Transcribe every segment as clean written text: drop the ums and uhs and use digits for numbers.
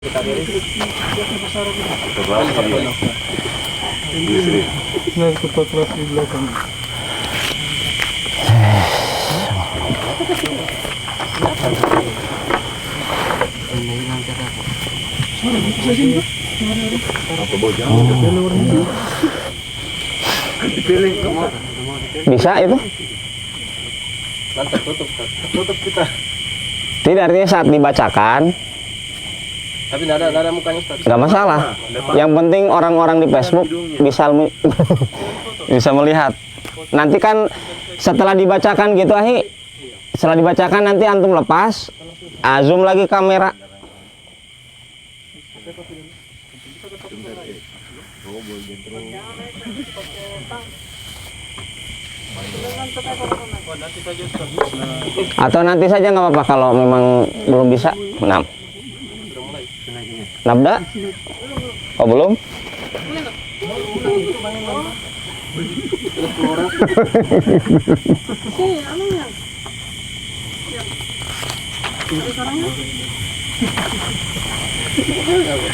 Nah, tepat kelas di belakang. Bisa itu? Tutup kita. Tidak, artinya saat dibacakan Tapi nggak ada mukanya Ustaz. nggak masalah. Yang penting orang-orang di Facebook bisa bisa melihat. Nanti kan setelah dibacakan gitu ahi, setelah dibacakan nanti antum lepas, zoom lagi kamera. Atau nanti saja nggak apa-apa kalau memang belum bisa. Nah. Nabda? Oh belum?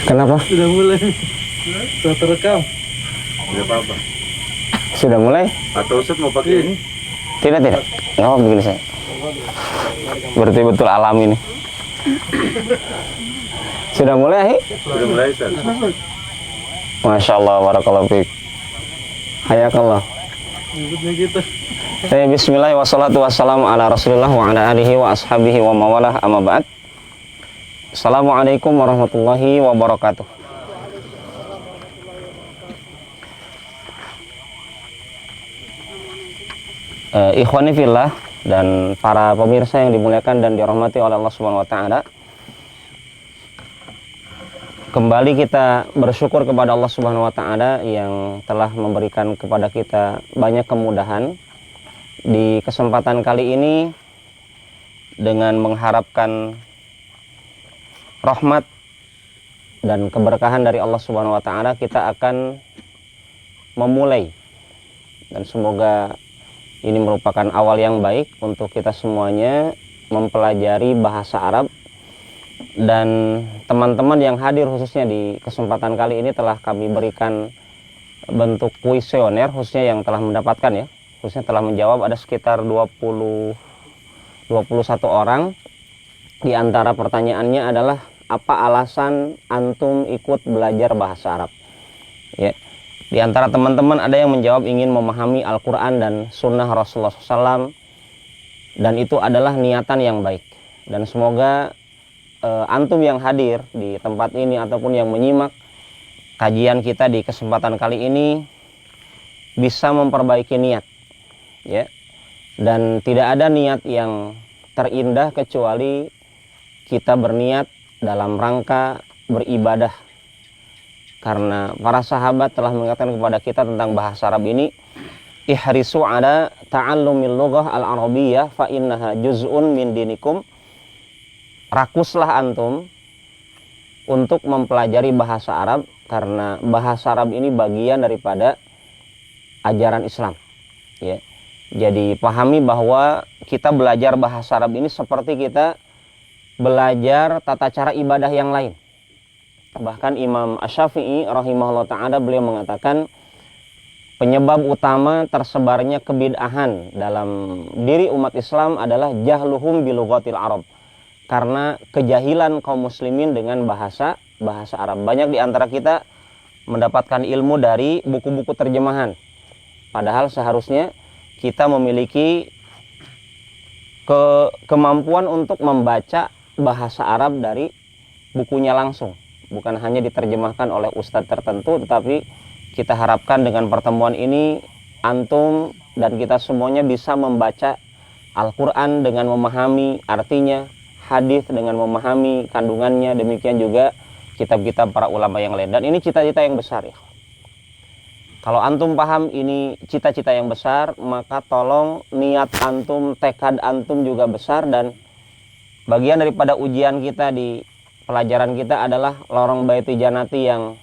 Kenapa? Sudah mulai. Sudah terekam. Tidak apa-apa. Sudah mulai? Atau Ustaz mau pakai ini? Tidak. Nggak apa begini saya. Berarti betul alam ini. Sudah mulai, Ahi? Sudah mulai Ustaz. Masya Allah, barakallahu fiik. Hayakallah. Ributnya kita. Bismillah wassalatu wassalamu ala rasulillah wa ala alihi wa ashabihi wa mawalah amma ba'd. Assalamualaikum warahmatullahi wabarakatuh. Ikhwani fillah dan para pemirsa yang dimuliakan dan dirahmati oleh Allah Subhanahu wa taala. Kembali kita bersyukur kepada Allah Subhanahu wa taala yang telah memberikan kepada kita banyak kemudahan. Di kesempatan kali ini dengan mengharapkan rahmat dan keberkahan dari Allah Subhanahu wa taala, kita akan memulai, dan semoga ini merupakan awal yang baik untuk kita semuanya mempelajari bahasa Arab. Dan teman-teman yang hadir khususnya di kesempatan kali ini telah kami berikan bentuk kuesioner khususnya yang telah mendapatkan ya, khususnya telah menjawab ada sekitar 21 orang. Di antara pertanyaannya adalah apa alasan antum ikut belajar bahasa Arab? Ya. Di antara teman-teman ada yang menjawab ingin memahami Al-Quran dan Sunnah Rasulullah SAW, dan itu adalah niatan yang baik. Dan semoga antum yang hadir di tempat ini ataupun yang menyimak kajian kita di kesempatan kali ini bisa memperbaiki niat, ya. Dan tidak ada niat yang terindah kecuali kita berniat dalam rangka beribadah. Karena para sahabat telah mengatakan kepada kita tentang bahasa Arab ini, ihrisu ala ta'allumil lughah al-arabiyyah fa innaha juz'un min dinikum. Rakuslah antum untuk mempelajari bahasa Arab karena bahasa Arab ini bagian daripada ajaran Islam, ya. Jadi pahami bahwa kita belajar bahasa Arab ini seperti kita belajar tata cara ibadah yang lain. Bahkan Imam Asy-Syafi'i rahimahullah ta'ala beliau mengatakan penyebab utama tersebarnya kebid'ahan dalam diri umat Islam adalah jahluhum bilughatil Arab. Karena kejahilan kaum muslimin dengan bahasa Arab. Banyak di antara kita mendapatkan ilmu dari buku-buku terjemahan. Padahal seharusnya kita memiliki kemampuan untuk membaca bahasa Arab dari bukunya langsung. Bukan hanya diterjemahkan oleh ustadz tertentu, tetapi kita harapkan dengan pertemuan ini antum dan kita semuanya bisa membaca Al-Quran dengan memahami artinya, hadis dengan memahami kandungannya, demikian juga kitab-kitab para ulama yang lain. Dan ini cita-cita yang besar ya. Kalau antum paham ini cita-cita yang besar, maka tolong niat antum, tekad antum juga besar. Dan bagian daripada ujian kita di pelajaran kita adalah lorong baiti janati yang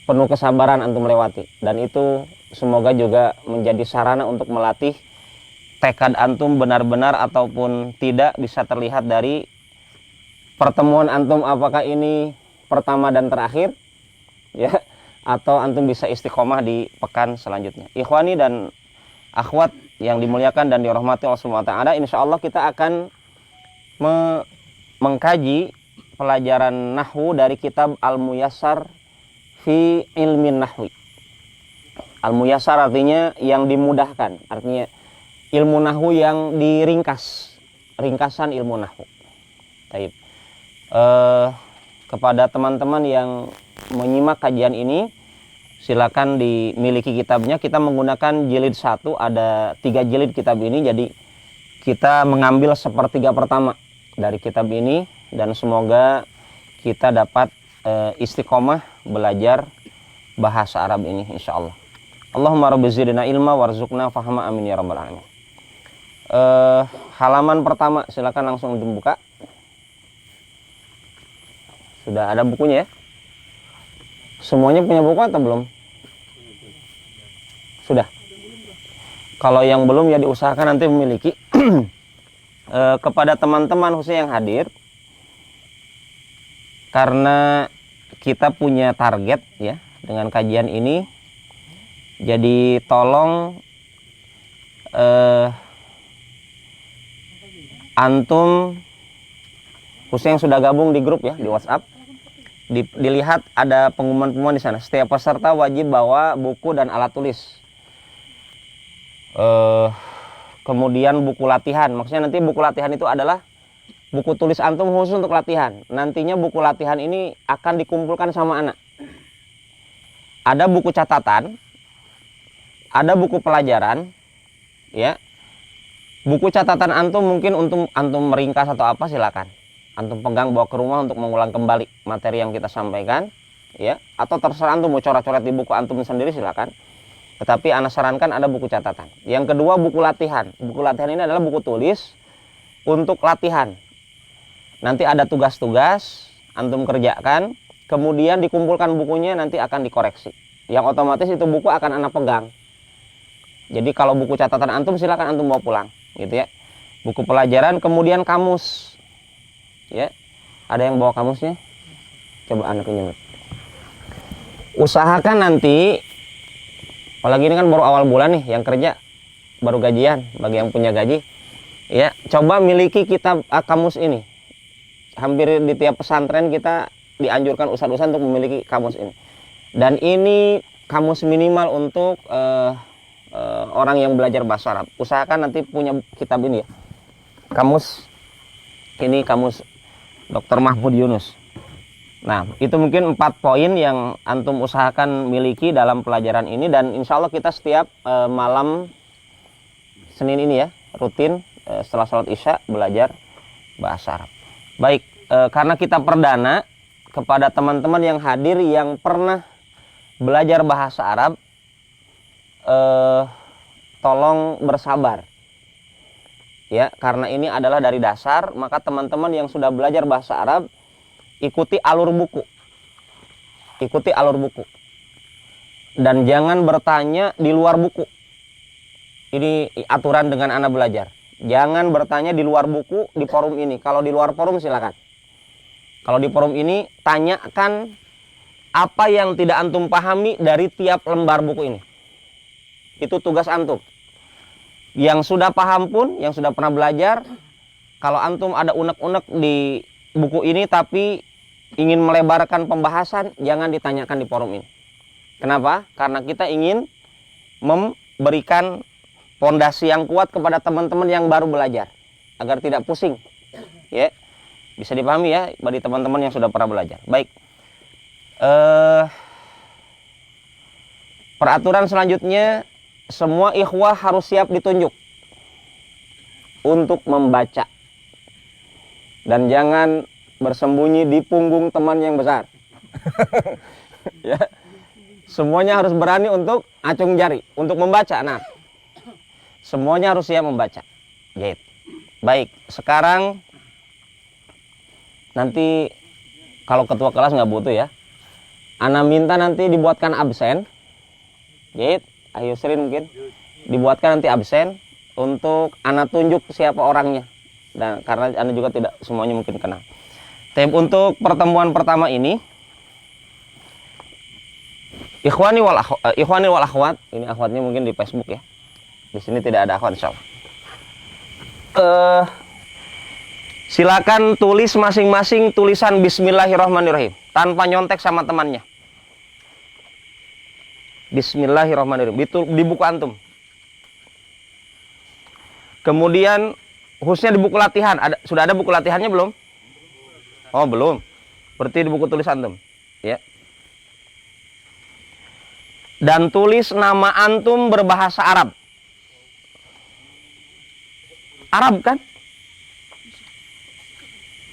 penuh kesabaran antum lewati. Dan itu semoga juga menjadi sarana untuk melatih tekad antum benar-benar ataupun tidak bisa terlihat dari pertemuan antum apakah ini pertama dan terakhir, ya, atau antum bisa istiqomah di pekan selanjutnya. Ikhwani dan akhwat yang dimuliakan dan dirahmati Allah Subhanahu wa taala, insyaallah kita akan mengkaji pelajaran nahwu dari kitab Al-Muyassar fi Ilmin Nahwi. Al-Muyassar artinya yang dimudahkan, artinya ilmu nahwu yang diringkas, ringkasan ilmu nahwu. Baik. Kepada teman-teman yang menyimak kajian ini, silakan dimiliki kitabnya. Kita menggunakan jilid 1, ada 3 jilid kitab ini, jadi kita mengambil sepertiga pertama dari kitab ini, dan semoga kita dapat istiqomah belajar bahasa Arab ini insyaallah. Allahumma rabbi zidna ilma warzuqna fahma, amin ya rabbal alamin. Halaman pertama silakan langsung dibuka. Sudah ada bukunya ya? Semuanya punya buku atau belum? Sudah. Kalau yang belum ya diusahakan nanti memiliki. Kepada teman-teman khususnya yang hadir, karena kita punya target ya dengan kajian ini, jadi tolong antum khususnya yang sudah gabung di grup ya di WhatsApp, dilihat ada pengumuman-pengumuman di sana. Setiap peserta wajib bawa buku dan alat tulis. Kemudian buku latihan, maksudnya nanti buku latihan itu adalah buku tulis antum khusus untuk latihan. Nantinya buku latihan ini akan dikumpulkan sama anak. Ada buku catatan, ada buku pelajaran, ya. Buku catatan antum mungkin untuk antum meringkas atau apa silakan. Antum pegang bawa ke rumah untuk mengulang kembali materi yang kita sampaikan, ya. Atau terserah antum mau coret-coret di buku antum sendiri silakan. Tetapi ana sarankan ada buku catatan. Yang kedua buku latihan. Buku latihan ini adalah buku tulis untuk latihan. Nanti ada tugas-tugas antum kerjakan, kemudian dikumpulkan bukunya, nanti akan dikoreksi. Yang otomatis itu buku akan ana pegang. Jadi kalau buku catatan antum silakan antum bawa pulang, gitu ya. Buku pelajaran, kemudian kamus. Ya. Ada yang bawa kamusnya? Coba anak pinjam. Usahakan nanti, apalagi ini kan baru awal bulan nih, yang kerja baru gajian, bagi yang punya gaji, ya coba miliki kitab kamus ini. Hampir di tiap pesantren kita dianjurkan ustadz-ustadz untuk memiliki kamus ini. Dan ini kamus minimal untuk orang yang belajar bahasa Arab. Usahakan nanti punya kitab ini ya. Kamus ini kamus Dr. Mahfud Yunus. Nah, itu mungkin 4 poin yang antum usahakan miliki dalam pelajaran ini, dan insya Allah kita setiap malam Senin ini ya, rutin setelah sholat Isya belajar bahasa Arab. Baik, karena kita perdana, kepada teman-teman yang hadir yang pernah belajar bahasa Arab, tolong bersabar. Ya, karena ini adalah dari dasar, maka teman-teman yang sudah belajar bahasa Arab, ikuti alur buku. Ikuti alur buku. Dan jangan bertanya di luar buku. Ini aturan dengan anak belajar. Jangan bertanya di luar buku di forum ini. Kalau di luar forum silakan. Kalau di forum ini tanyakan apa yang tidak antum pahami dari tiap lembar buku ini. Itu tugas antum. Yang sudah paham pun, yang sudah pernah belajar, kalau antum ada unek-unek di buku ini tapi ingin melebarkan pembahasan, jangan ditanyakan di forum ini. Kenapa? Karena kita ingin memberikan fondasi yang kuat kepada teman-teman yang baru belajar, agar tidak pusing. Ya, bisa dipahami ya bagi teman-teman yang sudah pernah belajar. Baik. Peraturan selanjutnya, semua ikhwah harus siap ditunjuk untuk membaca. Dan jangan bersembunyi di punggung teman yang besar. Ya. Semuanya harus berani untuk acung jari, untuk membaca. Nah, semuanya harus siap membaca. Gitu. Baik, sekarang nanti kalau ketua kelas nggak butuh ya, ana minta nanti dibuatkan absen. Gitu. Ayo Srin mungkin dibuatkan nanti absen untuk ana tunjuk siapa orangnya. Dan karena anda juga tidak semuanya mungkin kenal. Tapi untuk pertemuan pertama ini, ikhwani wal akhwat, ini akhwatnya mungkin di Facebook ya. Di sini tidak ada akhwat insyaallah. Silakan tulis masing-masing tulisan Bismillahirrahmanirrahim tanpa nyontek sama temannya. Bismillahirrahmanirrahim di buku antum. Kemudian khususnya di buku latihan, sudah ada buku latihannya belum? Oh belum. Berarti di buku tulis antum, ya. Dan tulis nama antum berbahasa Arab. Arab kan?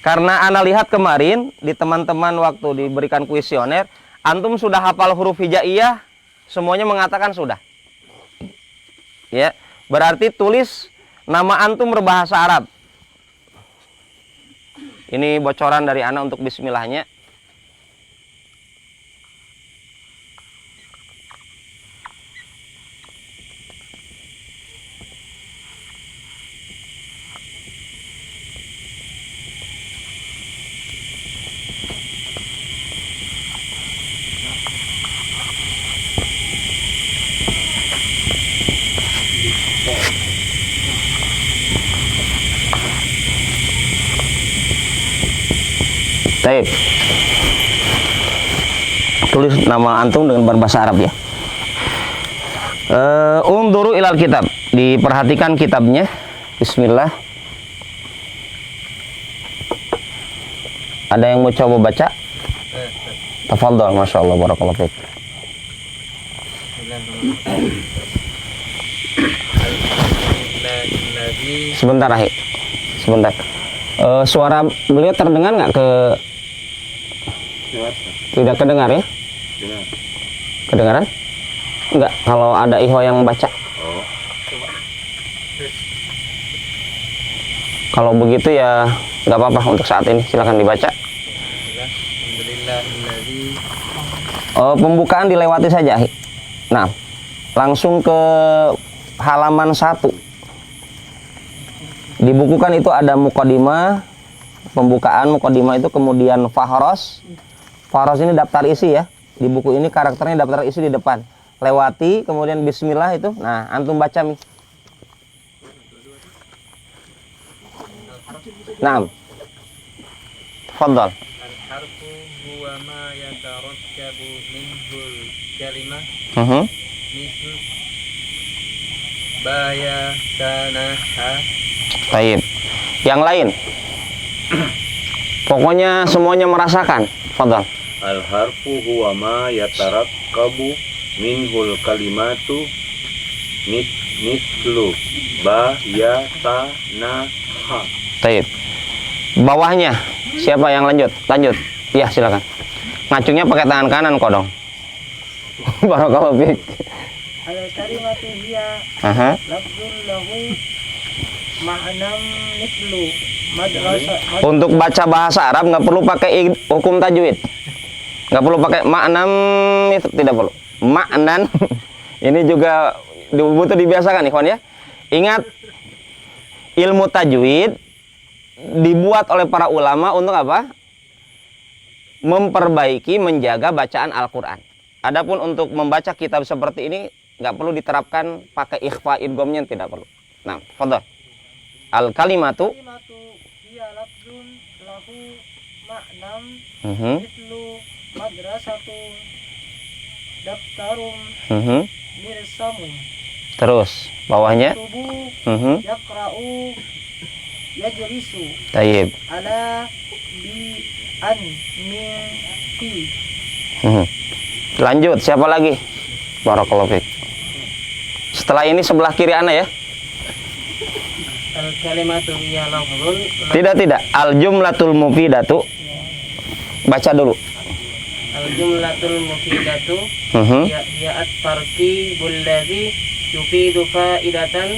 Karena ana lihat kemarin di teman-teman waktu diberikan kuesioner, antum sudah hafal huruf hijaiyah, semuanya mengatakan sudah. Ya, berarti tulis nama antum berbahasa Arab. Ini bocoran dari ana untuk bismillahnya. Baik. Tulis nama antum dengan berbahasa Arab ya. Unduru ilal kitab. Diperhatikan kitabnya. Bismillah. Ada yang mau coba baca? Tafadhol, Masya Allah, barakallahu fiik. Sebentar, Ahi. Sebentar. Suara beliau terdengar nggak ke? Tidak kedengar ya? Kedengaran? Enggak, kalau ada ikhwah yang baca. Kalau begitu ya nggak apa-apa untuk saat ini, silakan dibaca. Pembukaan dilewati saja. Nah, langsung ke halaman 1. Di buku kan itu ada muqaddimah, pembukaan muqaddimah itu, kemudian fahros. Fahros ini daftar isi ya. Di buku ini karakternya daftar isi di depan. Lewati, kemudian bismillah itu. Nah, antum baca mi. Naam. Tafadhal. Al-harfu huwa ma yatarakkabu minhul kalimah. Misl baya kana ha. Baik. Yang lain. Pokoknya semuanya merasakan. Fadhal. Al-harfu huwa ma yatarakkabu minhul kalimatu mislu ba ya ta na ha. Baik. Bawahnya siapa yang lanjut? Lanjut. Ya, silakan. Ngacungnya pakai tangan kanan kok dong. Barakallahu fiik. Al-kalimatu hiya lafzun lahu ma'nam mislu madrasah. Untuk baca bahasa Arab nggak perlu pakai hukum tajwid. Nggak perlu pakai ma'nam, itu tidak perlu. Ma'nan ini juga butuh dibiasakan ikhwan ya. Ingat, ilmu tajwid dibuat oleh para ulama untuk apa? Memperbaiki, menjaga bacaan Al-Quran. Adapun untuk membaca kitab seperti ini nggak perlu diterapkan pakai ikhfa idghamnya, tidak perlu. Nah, fadhal. Al-kalimatu hiya lafzun lahu ma'nam mislu madrasatu daftarun mirsamun. Terus bawahnya yaqra'u yajlisu. Tayyib. Ala bi an min fi. Lanjut, siapa lagi? Barakallahu fiik. Setelah ini sebelah kiri ana ya. Al-kalimatu hiya lafzun. Tidak. Al-jumlatul mufidatu. Baca dulu. Al-jumlatul mufidatu hiya at-tarkibul ladzi yufidu fa'idatan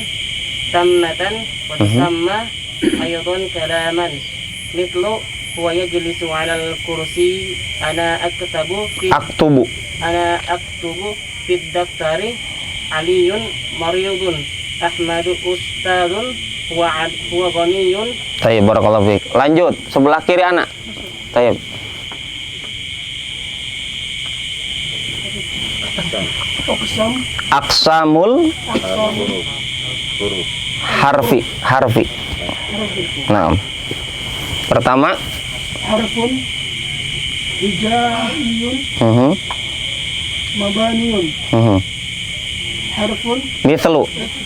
tammatan wa tusamma aydan kalaman. Mithlu huwa yajlisu 'alal kursi ana aktubu fid daftari aliyun mariyudun ahmadu ustadun huwa ghaniyun. Baik, barakallahu fiik. Lanjut, sebelah kiri anak. Taib. Aksamul Huruf. harfi. Nah, pertama harfun hijaiyun mabaniyun harfun mislu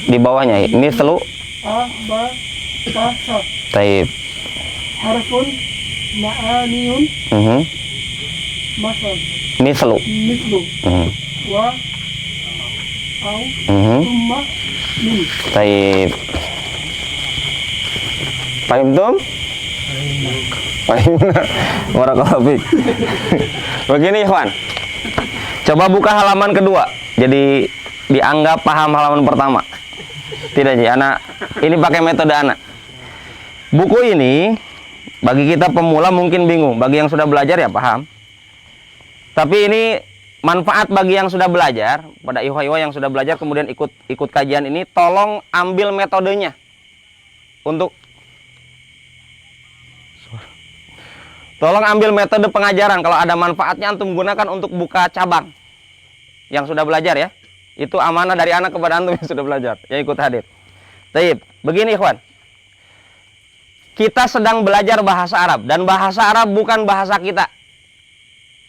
di bawahnya mislu. a ba ta sa Taib. harfun ma'aniyun masal Mislu. mislu wa au thumma min. Taib. Paham tum? Paham. Barakallahu fiik. Begini ikhwan. Coba buka halaman kedua. Jadi dianggap paham halaman pertama. Tidak sih, anak. Ini pakai metode anak. Buku ini bagi kita pemula mungkin bingung, bagi yang sudah belajar ya paham. Tapi ini manfaat bagi yang sudah belajar, pada ikhwah-ikhwah yang sudah belajar kemudian ikut kajian ini, tolong ambil metodenya untuk metode pengajaran. Kalau ada manfaatnya antum gunakan untuk buka cabang yang sudah belajar ya. Itu amanah dari anak kepada antum yang sudah belajar, yang ikut hadir. Taib, begini ikhwan. Kita sedang belajar bahasa Arab dan bahasa Arab bukan bahasa kita.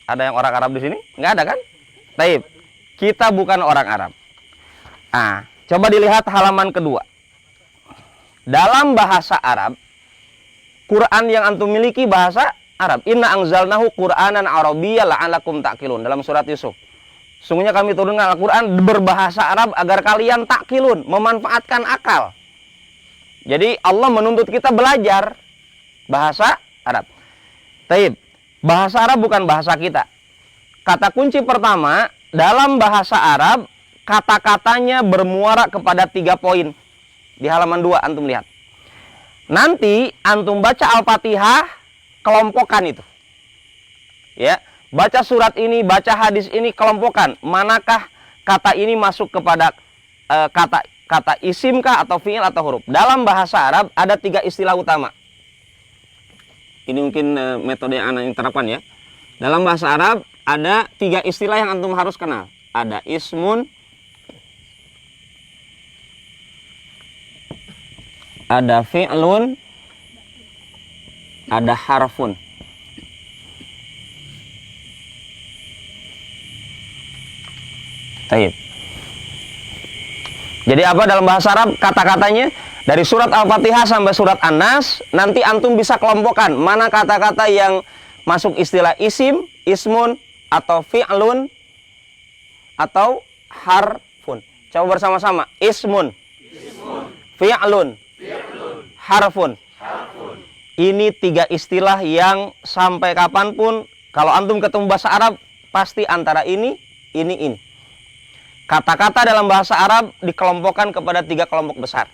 Ada yang orang Arab di sini? Nggak ada kan? Taib. Kita bukan orang Arab. Ah, coba dilihat halaman kedua. Dalam bahasa Arab, Quran yang antum miliki bahasa Arab. Inna anzalnahu Qur'anan Arabiyyan la'alakum ta'qilun. Dalam surat Yusuf. Sungguhnya kami turunkan Al-Quran berbahasa Arab agar kalian ta'qilun, memanfaatkan akal. Jadi Allah menuntut kita belajar bahasa Arab. Taib. Bahasa Arab bukan bahasa kita. Kata kunci pertama, dalam bahasa Arab, kata-katanya bermuara kepada 3 poin. Di halaman 2 antum lihat. Nanti antum baca Al-Fatihah, kelompokkan itu. Ya, baca surat ini, baca hadis ini, kelompokkan. Manakah kata ini masuk kepada kata isim kah atau fi'il atau huruf? Dalam bahasa Arab ada 3 istilah utama. Ini mungkin metode yang anak terapkan ya. Dalam bahasa Arab ada 3 istilah yang antum harus kenal. Ada ismun, ada fi'lun, ada harfun. Taib. Jadi apa dalam bahasa Arab kata-katanya? Dari surat Al-Fatihah sampai surat An-Nas, nanti antum bisa kelompokkan mana kata-kata yang masuk istilah isim, ismun, atau fi'lun, atau harfun. Coba bersama-sama. Ismun, fi'lun, harfun. Ini 3 istilah yang sampai kapanpun, kalau antum ketemu bahasa Arab, pasti antara ini. Kata-kata dalam bahasa Arab dikelompokkan kepada 3 kelompok besar.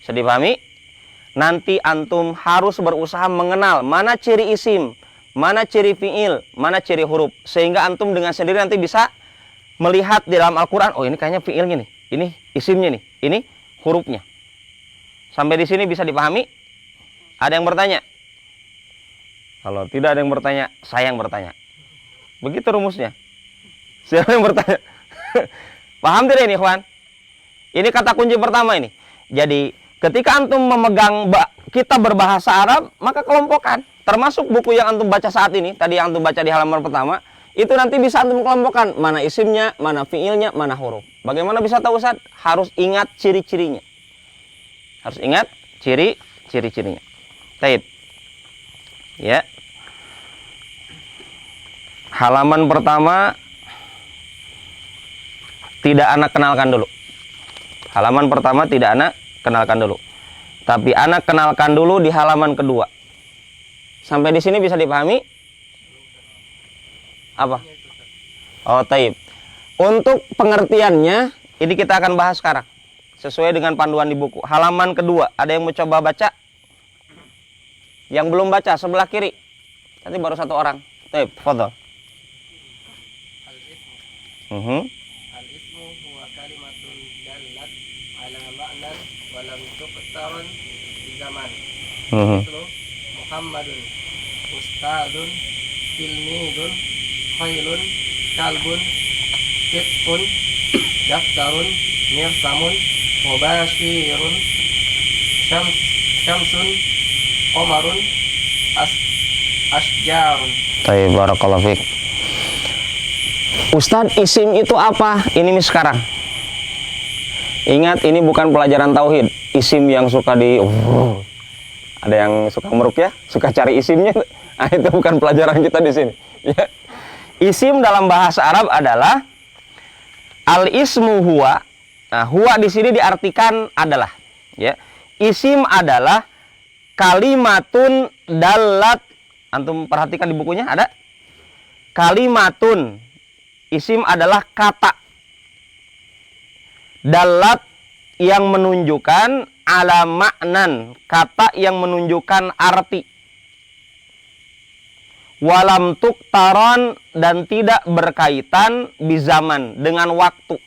Bisa dipahami? Nanti antum harus berusaha mengenal mana ciri isim, mana ciri fi'il, mana ciri huruf. Sehingga antum dengan sendiri nanti bisa melihat di dalam Al-Quran, oh ini kayaknya fi'ilnya nih, ini isimnya nih, ini hurufnya. Sampai di sini bisa dipahami? Ada yang bertanya? Kalau tidak ada yang bertanya, saya yang bertanya. Begitu rumusnya. Siapa yang bertanya? Paham tidak ini, ikhwan? Ini kata kunci pertama ini. Jadi, ketika antum memegang kita berbahasa Arab, maka kelompokkan. Termasuk buku yang antum baca saat ini, tadi yang antum baca di halaman pertama, itu nanti bisa antum kelompokkan. Mana isimnya, mana fiilnya, mana huruf. Bagaimana bisa tahu, Ustaz? Harus ingat ciri-cirinya. Harus ingat ciri-cirinya. Taib. Ya. Halaman pertama tidak anak kenalkan dulu. Halaman pertama tidak anak kenalkan dulu. Tapi anak kenalkan dulu di halaman kedua. Sampai di sini bisa dipahami? Apa? Oh, taib. Untuk pengertiannya, ini kita akan bahas sekarang. Sesuai dengan panduan di buku. Halaman kedua, ada yang mau coba baca? Yang belum baca, sebelah kiri. Nanti baru 1 orang. Taib, fadhal. Al-ismu huwa kalimatun dallat ala ma'nan wa lam tuqtaran bi zaman. Muhammadun Ustadun, tilmidun, khailun, kalbun, kitun, daftarun, mirsamun, mubashirun, syamsun, qamarun, asjarun. Baik, barakallahu fiik. Ustadz, isim itu apa? Ini sekarang. Ingat, ini bukan pelajaran tauhid. Isim yang suka ada yang suka meruqyah, suka cari isimnya. Nah, itu bukan pelajaran kita di sini. Ya. Isim dalam bahasa Arab adalah al-ismu huwa. Nah, huwa di sini diartikan adalah. Ya. Isim adalah kalimatun dalat. Antum perhatikan di bukunya ada kalimatun. Isim adalah kata dalat yang menunjukkan ala maknan, kata yang menunjukkan arti. Walam tuktaron, dan tidak berkaitan bizaman, dengan waktu.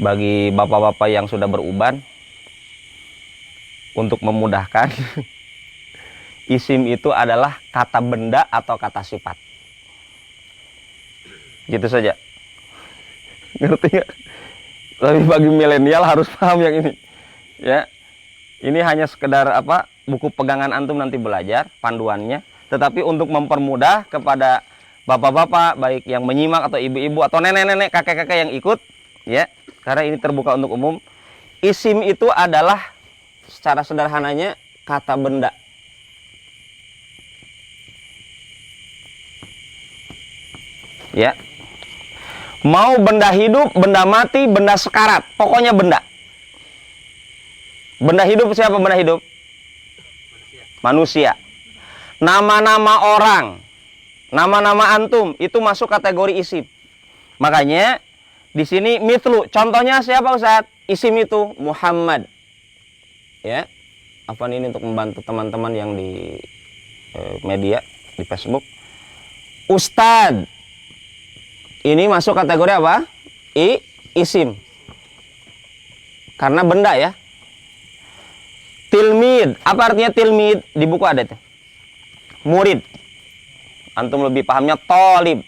Bagi bapak-bapak yang sudah beruban, untuk memudahkan, isim itu adalah kata benda atau kata sifat. Gitu saja. Ngerti nggak? Tapi bagi milenial harus paham yang ini. Ya. Ini hanya sekedar buku pegangan antum nanti belajar panduannya, tetapi untuk mempermudah kepada bapak-bapak baik yang menyimak atau ibu-ibu atau nenek-nenek, kakek-kakek yang ikut, ya. Karena ini terbuka untuk umum. Isim itu adalah secara sederhananya kata benda. Ya. Mau benda hidup, benda mati, benda sekarat, pokoknya benda. Benda hidup siapa benda hidup? Manusia. Nama-nama orang, nama-nama antum itu masuk kategori isim. Makanya di sini mithlu, contohnya siapa Ustaz? Isim itu Muhammad. Ya. Apa ini untuk membantu teman-teman yang di media, di Facebook. Ustad. Ini masuk kategori apa? Isim. Karena benda ya. Tilmid. Apa artinya tilmid? Di buku ada itu. Murid. Antum lebih pahamnya tolib.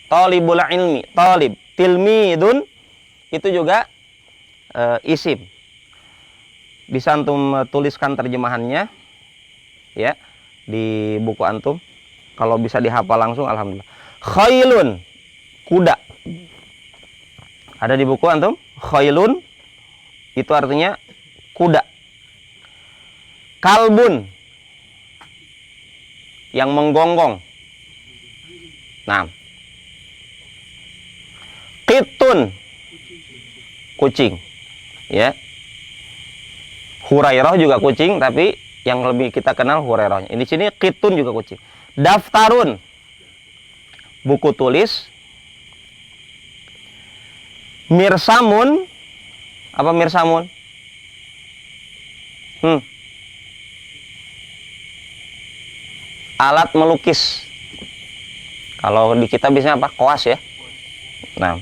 Tolibul ilmi. Tolib. Tilmidun. Itu juga isim. Bisa antum tuliskan terjemahannya. Ya. Di buku antum. Kalau bisa dihafal langsung, alhamdulillah. Khailun. Kuda. Ada di buku antum? Khailun itu artinya kuda. Kalbun yang menggonggong. Nah. Qitun kucing. Ya. Hurairah juga kucing, tapi yang lebih kita kenal Hurairahnya. Ini sini qitun juga kucing. Daftarun buku tulis. Mirsamun, apa mirsamun? Alat melukis. Kalau di kita biasanya apa? Koas ya. Nah.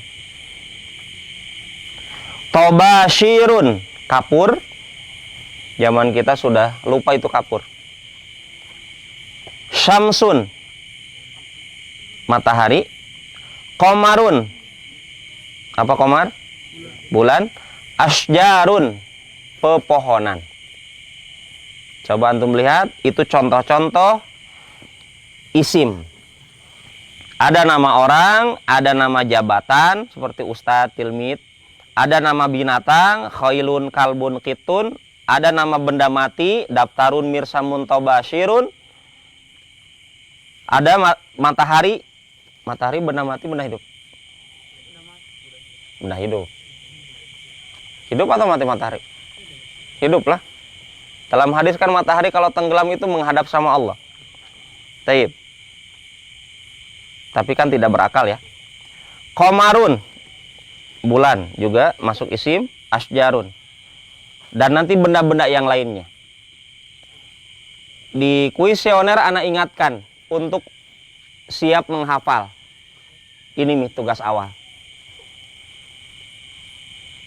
Tobashirun, kapur. Zaman kita sudah lupa itu kapur. Syamsun, matahari. Qamarun, apa komar? Bulan. Asjarun, pepohonan. Coba antum lihat, itu contoh-contoh isim. Ada nama orang, ada nama jabatan seperti ustadz, tilmid, ada nama binatang, khailun, kalbun, qitun, ada nama benda mati, daftarun, mirsamun, tobashirun. Ada matahari. Matahari benda mati, benda hidup? Benda hidup. Hidup atau mati matahari? Hidup lah. Dalam hadis kan matahari kalau tenggelam itu menghadap sama Allah. Taib. Tapi kan tidak berakal ya. Qamarun, bulan juga masuk isim. Asjarun. Dan nanti benda-benda yang lainnya. Di kuesioner anak ingatkan untuk siap menghafal. Ini nih tugas awal.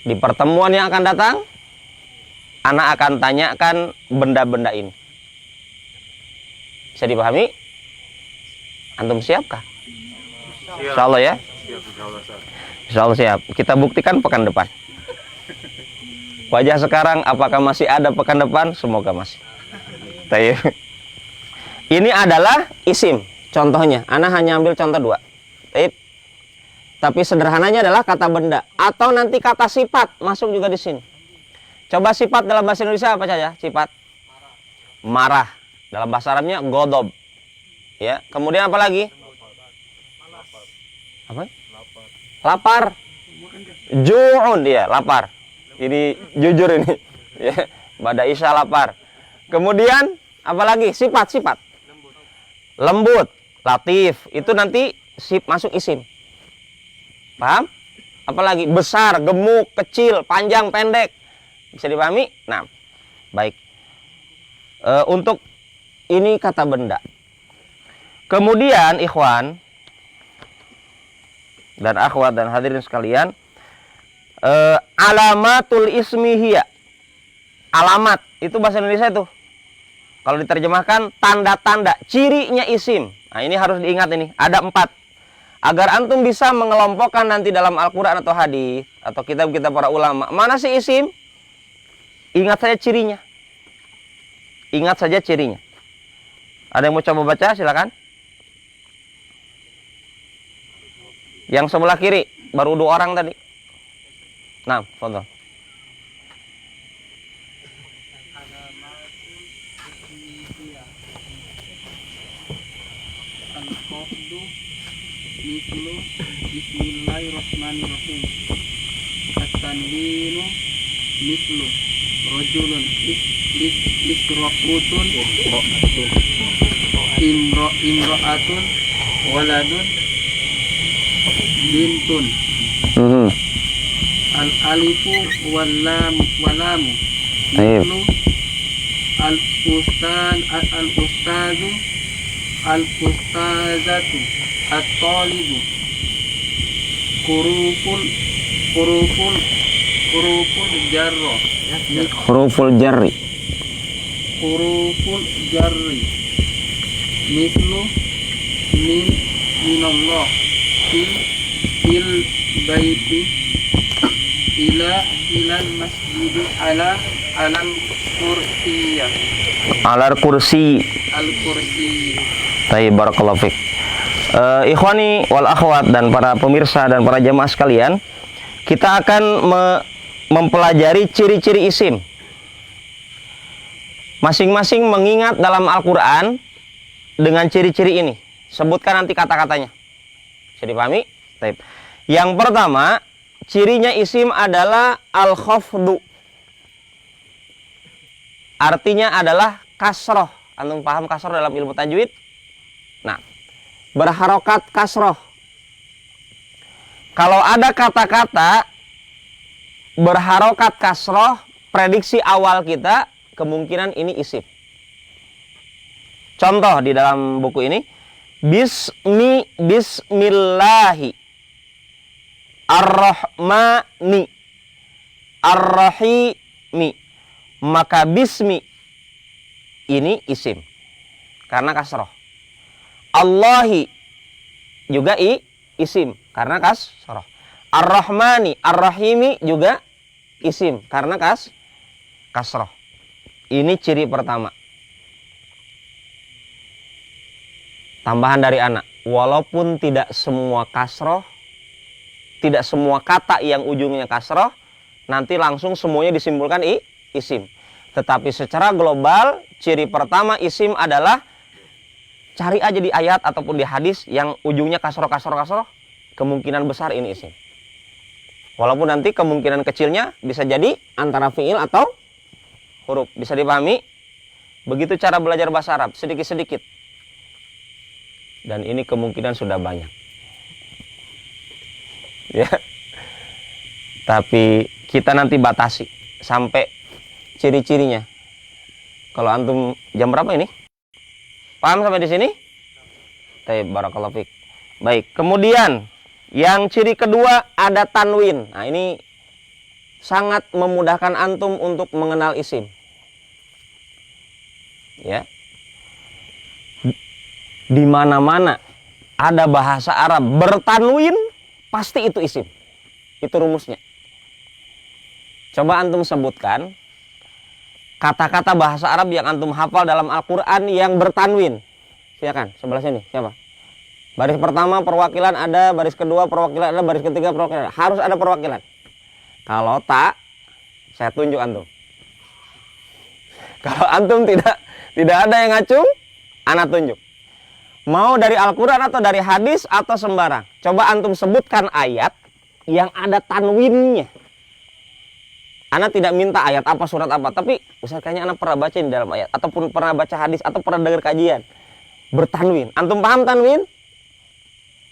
Di pertemuan yang akan datang, Ana akan tanyakan benda-benda ini. Bisa dipahami? Antum siapkah? Insya Allah ya. Insya Allah siap. Kita buktikan pekan depan. Wajah sekarang apakah masih ada pekan depan? Semoga masih. Tayyib. Ini adalah isim. Contohnya, ana hanya ambil contoh 2. Tayyib. Tapi sederhananya adalah kata benda atau nanti kata sifat masuk juga di sini. Coba sifat dalam bahasa Indonesia apa saja? Sifat marah. Dalam bahasa Arabnya godob. Ya, kemudian apa lagi? Apa? Lapar. Ju'un, dia lapar. Ini jujur ini. Ya, Bada Isya lapar. Kemudian apa lagi? Sifat. Lembut, latif. Itu nanti masuk isim. Paham? Apalagi besar, gemuk, kecil, panjang, pendek. Bisa dipahami? Nah, baik. Untuk ini kata benda. Kemudian ikhwan dan akhwat dan hadirin sekalian, alamatul ismihiyya. Alamat itu bahasa Indonesia itu. Kalau diterjemahkan tanda-tanda, cirinya isim. Nah, ini harus diingat ini. Ada 4. Agar antum bisa mengelompokkan nanti dalam Al-Quran atau hadis atau kitab-kitab para ulama. Mana sih isim? Ingat saja cirinya. Ingat saja cirinya. Ada yang mau coba baca? Silakan. Yang sebelah kiri, baru 2 orang tadi. Nah, foto. Mislu Bismillahirrahmanirrahim. At-tanwinu mislu rajulun lisraqutun imra'atun waladun bintun. Al-alifu wal-lamu mislu al-ustazu al-ustazatu at-talibu. Huruful jarro. Huruful jarri. Huruful jarri. Mislu minallah fil baiti ilal masjid alal kursiyah. Alal kursi. Al kursi. Tayyib, barakallahu fiik. Ikhwani wal akhwat dan para pemirsa dan para jamaah sekalian, kita akan mempelajari ciri-ciri isim. Masing-masing mengingat dalam Al-Quran dengan ciri-ciri ini. Sebutkan nanti kata-katanya. Bisa dipahami? Baik. Yang pertama, cirinya isim adalah al-khafdu. Artinya adalah kasroh. Antum paham kasroh dalam ilmu tajwid? Nah, berharokat kasroh. Kalau ada kata-kata berharokat kasroh, prediksi awal kita kemungkinan ini isim. Contoh di dalam buku ini, bismillahi ar-rahmani ar-rahimi. Maka bismi ini isim karena kasroh. Allahi juga isim karena kasroh. Ar-Rahmani, Ar-Rahimi juga isim karena kasroh. Ini ciri pertama. Tambahan dari anak, walaupun tidak semua kasroh, tidak semua kata yang ujungnya kasroh, nanti langsung semuanya disimpulkan isim. Tetapi secara global, ciri pertama isim adalah cari aja di ayat ataupun di hadis yang ujungnya kasroh, kemungkinan besar ini isim. Walaupun nanti kemungkinan kecilnya bisa jadi antara fiil atau huruf. Bisa dipahami? Begitu cara belajar bahasa Arab, sedikit-sedikit. Dan ini kemungkinan sudah banyak. Ya. Tapi kita nanti batasi sampai ciri-cirinya. Kalau antum jam berapa ini? Paham sampai di sini? Baik, barakallahu fiik. Baik, kemudian yang ciri kedua ada tanwin. Nah, ini sangat memudahkan antum untuk mengenal isim. Ya. Di mana-mana ada bahasa Arab bertanwin, pasti itu isim. Itu rumusnya. Coba antum sebutkan kata-kata bahasa Arab yang antum hafal dalam Al-Quran yang bertanwin. Silakan, sebelah sini. Siapa? Baris pertama perwakilan ada, baris kedua perwakilan ada, baris ketiga perwakilan ada. Harus ada perwakilan. Kalau tak, saya tunjuk antum. Kalau antum tidak ada yang ngacung, ana tunjuk. Mau dari Al-Quran atau dari hadis atau sembarang. Coba antum sebutkan ayat yang ada tanwinnya. Ana tidak minta ayat apa, surat apa. Tapi Ustaz kayaknya ana pernah baca di dalam ayat. Ataupun pernah baca hadis atau pernah dengar kajian. Bertanwin. Antum paham tanwin?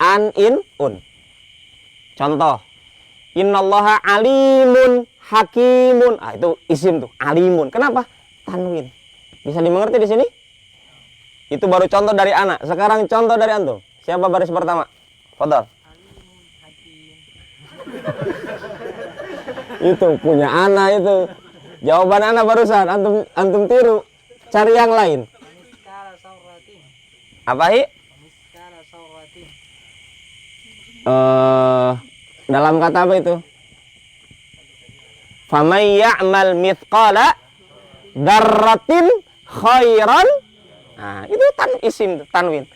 An, in, un. Contoh. Innallaha alimun hakimun. Ah, itu isim tuh. Alimun. Kenapa? Tanwin. Bisa dimengerti di sini? Itu baru contoh dari anak. Sekarang contoh dari antum. Siapa baris pertama? Fadal. Itu punya anak itu. Jawaban anak barusan. Antum tiru. Cari yang lain. Apa hi? Dalam kata apa itu? Famay ya'mal mithqala darratin khairan. Nah, itu isim tanwin.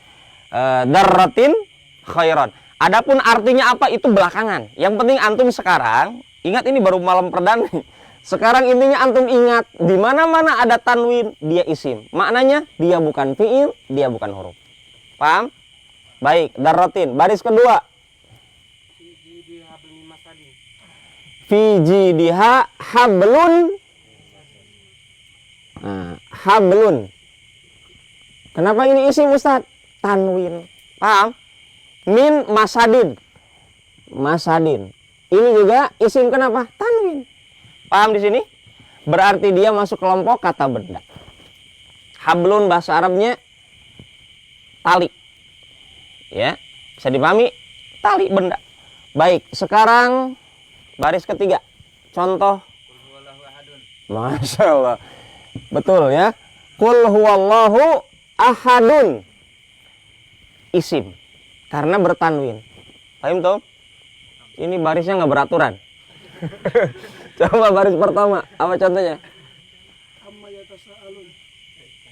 Darratin khairan. Adapun artinya apa itu belakangan. Yang penting antum sekarang ingat, ini baru malam perdana. Sekarang intinya antum ingat di mana-mana ada tanwin dia isim. Maknanya dia bukan fiil, dia bukan huruf. Paham? Baik, darratin. Baris kedua. Fi jidiha hablun. Nah, hablun. Kenapa ini isim Ustaz? Tanwin. Paham? Min masadin. Masadin. Ini juga isim kenapa? Tanwin. Paham di sini? Berarti dia masuk kelompok kata benda. Hablun bahasa Arabnya tali. Ya, bisa dipahami? Tali benda. Baik, sekarang baris ketiga. Contoh. Masya Allah. Betul ya. Qul huwallahu ahadun. Isim. Karena bertanwin. Paham tuh? Ini barisnya nggak beraturan. Coba baris pertama. Apa contohnya?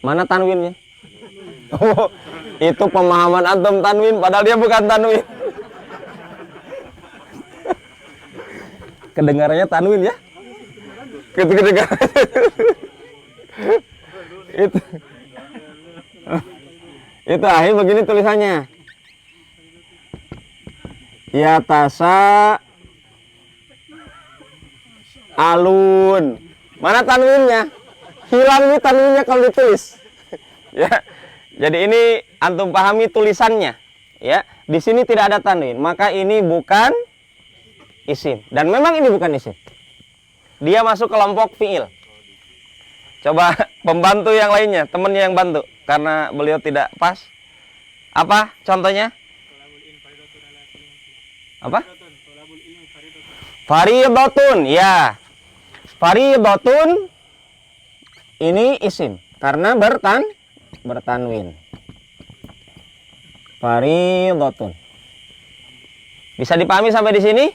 Mana tanwinnya? Oh, itu pemahaman antum tanwin. Padahal dia bukan tanwin. Kedengarannya tanwin ya? Kedengaran. Itu akhir begini tulisannya. Ya tasa alun. Mana tanwinnya? Hilang nih tanwinnya kalau ditulis. Ya. Jadi ini antum pahami tulisannya. Ya. Di sini tidak ada tanwin, maka ini bukan isim. Dan memang ini bukan isim. Dia masuk kelompok fiil. Coba pembantu yang lainnya, temennya yang bantu. Karena beliau tidak pas. Apa contohnya? Apa? Faridatun, ya. Faridatun ini isim karena bertanwin. Faridatun. Bisa dipahami sampai di sini?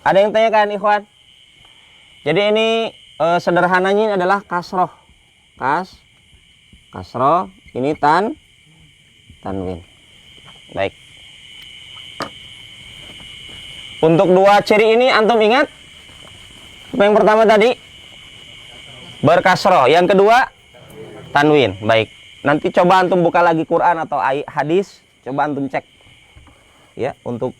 Ada yang tanyakan, ikhwan? Jadi ini sederhananya ini adalah kasroh. Kasroh, ini tanwin. Baik. Untuk dua ciri ini antum ingat? Yang pertama tadi berkasroh, yang kedua tanwin. Baik. Nanti coba antum buka lagi Quran atau hadis, coba antum cek. Ya, untuk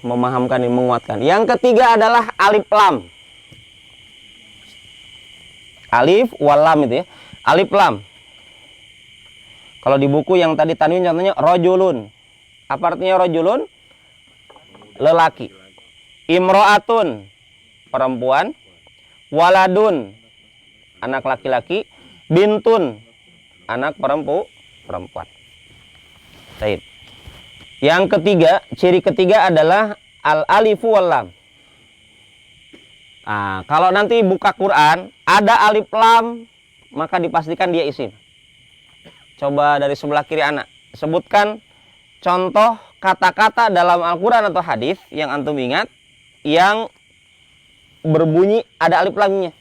memahamkan dan menguatkan. Yang ketiga adalah alif lam. Alif wal lam itu ya. Alif lam. Kalau di buku yang tadi tanwin contohnya rojulun. Apa artinya rojulun? Lelaki. Imro'atun, perempuan. Waladun, anak laki-laki. Bintun, anak perempuan. Baik. Yang ketiga, ciri ketiga adalah al-alifu wal lam. Nah, kalau nanti buka Quran ada alif lam, maka dipastikan dia isim. Coba dari sebelah kiri anak, sebutkan contoh kata-kata dalam Al-Quran atau hadis yang antum ingat yang berbunyi ada alif lamnya.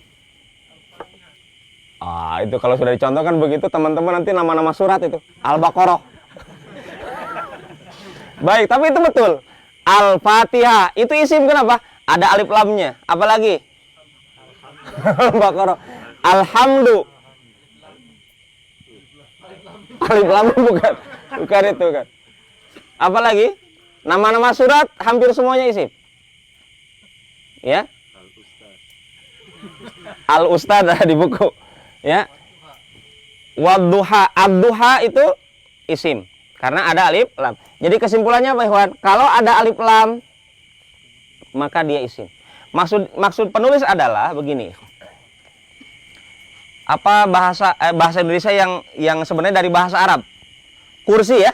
Itu kalau sudah dicontohkan begitu teman-teman, nanti nama-nama surat itu Al-Baqarah. Baik, tapi itu betul. Al-Fatihah itu isim, kenapa? Ada alif lamnya. Apalagi? Al-Baqarah. Alhamdu. Alif lam bukan itu kan. Apalagi? Nama-nama surat hampir semuanya isim. Ya. Al-Ustad ada di buku. Ya. Wadduha, ad-duha itu isim karena ada alif lam. Jadi kesimpulannya apa, Ikhwan? Kalau ada alif lam maka dia isim. Maksud penulis adalah begini. Apa bahasa Indonesia yang sebenarnya dari bahasa Arab? Kursi ya.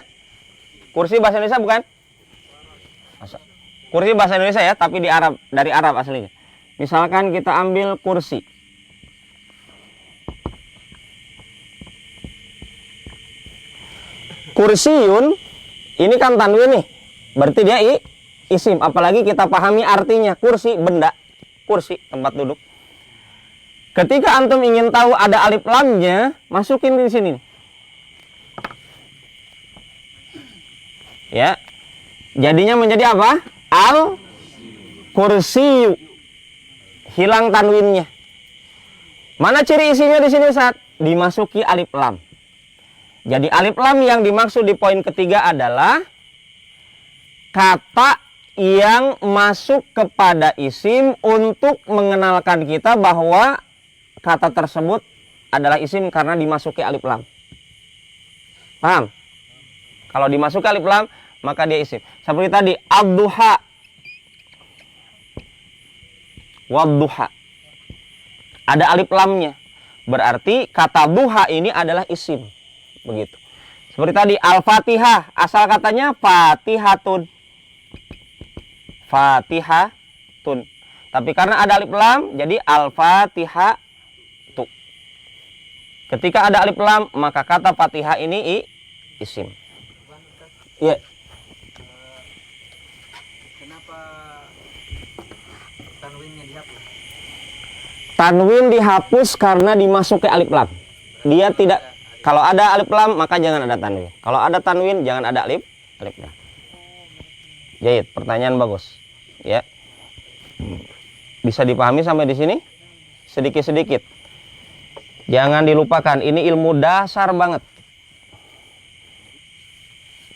Kursi bahasa Indonesia bukan? Kursi bahasa Indonesia ya, tapi dari Arab aslinya. Misalkan kita ambil kursi. Kursiun ini kan tanwin nih. Berarti dia isim, apalagi kita pahami artinya. Kursi benda, kursi tempat duduk. Ketika antum ingin tahu ada alif lamnya, masukin di sini. Ya. Jadinya menjadi apa? Al kursiyu. Hilang tanwinnya. Mana ciri isinya di sini, Ustaz? Dimasuki alif lam. Jadi alif lam yang dimaksud di poin ketiga adalah kata yang masuk kepada isim untuk mengenalkan kita bahwa kata tersebut adalah isim karena dimasuki alif lam. Paham? Kalau dimasuki alif lam, maka dia isim. Seperti tadi, ad-duha, wad-duha. Ada alif lamnya. Berarti kata duha ini adalah isim. Begitu. Seperti tadi, al-fatihah. Asal katanya fatihatun. Fatihatun. Tapi karena ada alif lam, jadi al-fatihatu. Ketika ada alif lam, maka kata fatihah ini isim. Iya. Kenapa tanwinnya dihapus? Tanwin dihapus karena dimasuki alif lam. Dia tidak, kalau ada alif lam maka jangan ada tanwin. Kalau ada tanwin jangan ada alif lam. Jahit, pertanyaan bagus. Ya. Bisa dipahami sampai di sini? Sedikit-sedikit. Jangan dilupakan, ini ilmu dasar banget.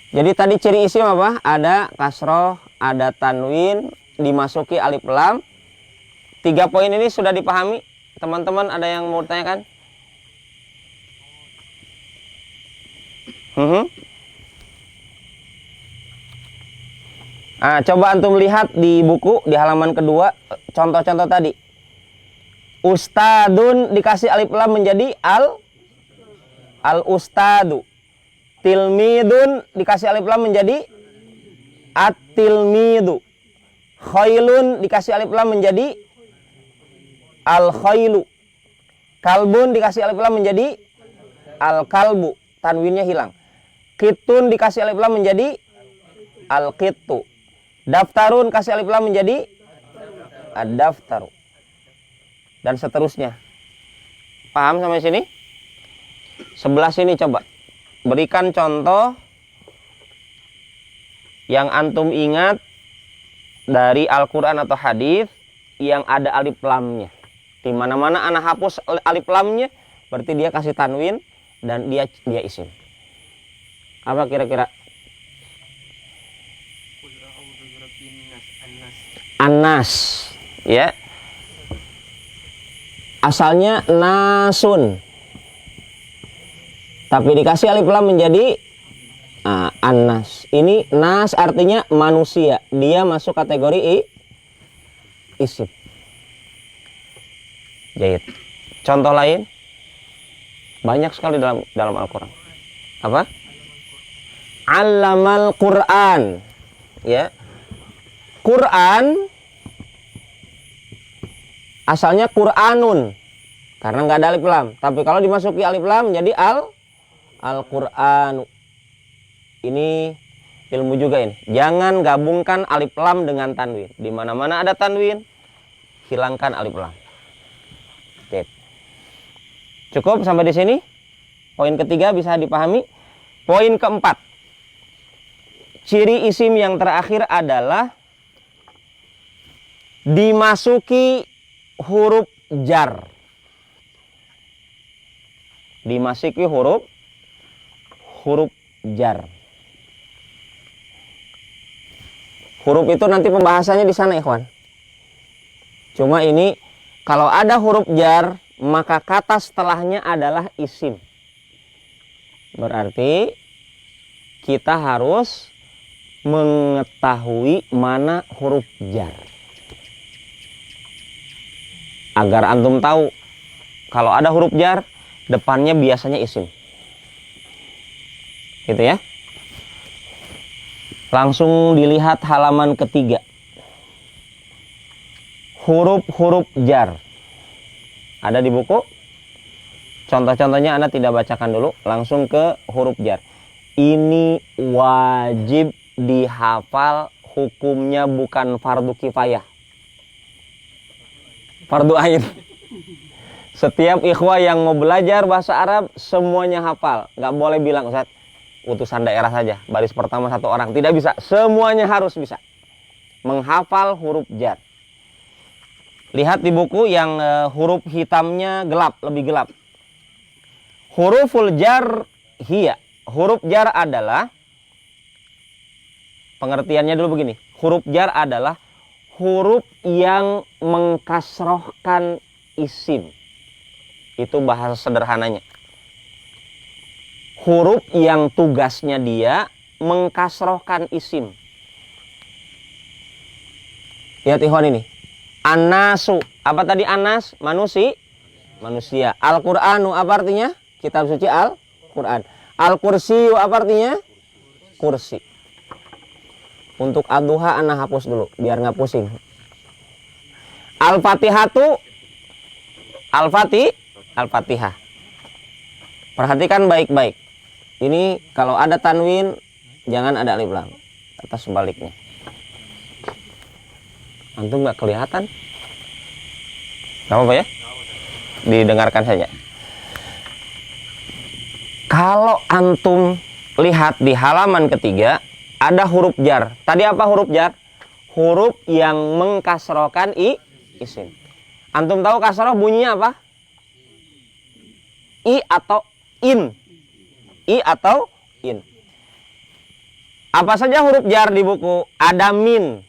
Jadi tadi ciri isim apa? Ada kasroh, ada tanwin, dimasuki alif lam. 3 poin ini sudah dipahami? Teman-teman ada yang mau tanyakan? Nah, coba antum lihat di buku di halaman kedua contoh-contoh tadi. Ustadun dikasih alif lam menjadi al-ustadu. Tilmidun dikasih alif lam menjadi at-tilmidu. Khailun dikasih alif lam menjadi al-khailu. Kalbun dikasih alif lam menjadi al-kalbu. Tanwinnya hilang. Kitun dikasih alif lam menjadi al-kitu. Daftarun kasih alif lam menjadi ad-daftaru. Dan seterusnya. Paham sampai sini? Sebelah sini coba. Berikan contoh yang antum ingat dari Al-Quran atau hadis yang ada alif lamnya. Di mana-mana anak hapus alif lamnya, berarti dia kasih tanwin dan dia isim. Apa kira-kira? An-nas, ya. Asalnya nasun. Tapi dikasih alif lam menjadi an-nas. Ini nas artinya manusia. Dia masuk kategori isim. Jahit. Contoh lain? Banyak sekali dalam Al-Quran. Apa? Allamal Quran. Ya. Quran asalnya Qur'anun karena nggak ada alif lam. Tapi kalau dimasuki alif lam jadi Al-Qur'anu. Ini ilmu juga ini. Jangan gabungkan alif lam dengan tanwin. Di mana-mana ada tanwin, hilangkan alif lam. Oke. Cukup sampai di sini. Poin ketiga bisa dipahami. Poin keempat. Ciri isim yang terakhir adalah dimasuki huruf jar. Dimasuki huruf jar. Huruf itu nanti pembahasannya di sana, ikhwan. Cuma ini kalau ada huruf jar, maka kata setelahnya adalah isim. Berarti kita harus mengetahui mana huruf jar. Agar antum tahu kalau ada huruf jar, depannya biasanya isim. Gitu ya. Langsung dilihat halaman ketiga. Huruf-huruf jar. Ada di buku. Contoh-contohnya Anda tidak bacakan dulu. Langsung ke huruf jar. Ini wajib dihafal. Hukumnya bukan fardu kifayah. Fardu ain. Setiap ikhwah yang mau belajar bahasa Arab semuanya hafal. Nggak boleh bilang, Ustaz, utusan daerah saja, baris pertama 1 orang. Tidak bisa, semuanya harus bisa menghafal huruf jar. Lihat di buku yang huruf hitamnya gelap, lebih gelap. Huruful jar hiya. Huruf jar adalah, pengertiannya dulu begini. Huruf jar adalah huruf yang mengkasrohkan isim. Itu bahasa sederhananya. Huruf yang tugasnya dia mengkasrohkan isim. Lihat ikhwan ini. An-nasu. Apa tadi anas? Manusia. Al-Qur'anu apa artinya? Kitab suci Al-Qur'an. Al-kursiyu apa artinya? Kursi. Untuk ad-duha ana hapus dulu biar nggak pusing. Al-Fatihatu. Al-Fatihah. Perhatikan baik-baik. Ini kalau ada tanwin jangan ada alif lam atau sebaliknya. Antum nggak kelihatan? Gak apa-apa ya? Didengarkan saja. Kalau antum lihat di halaman ketiga ada huruf jar. Tadi apa huruf jar? Huruf yang mengkasrohkan isim. Antum tahu kasroh bunyinya apa? I atau in. I atau in. Apa saja huruf jar di buku? Ada min.